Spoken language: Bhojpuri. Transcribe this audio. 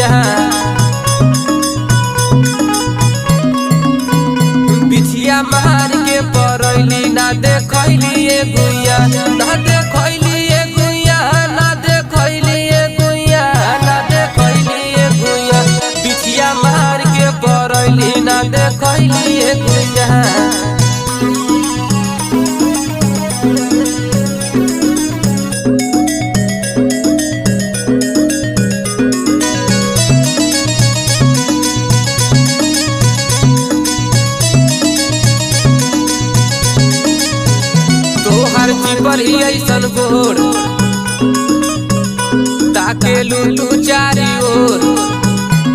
गुइया बिछिया मार के परैली ना देखैली गुइया ना देखैली गुइया ना देखैली गुइया ना देखैली गुइया बिछिया मार के परैली ना देखैली गुइया तोहर जीवर ही ऐसन गोर ताके लूलू चारी ओर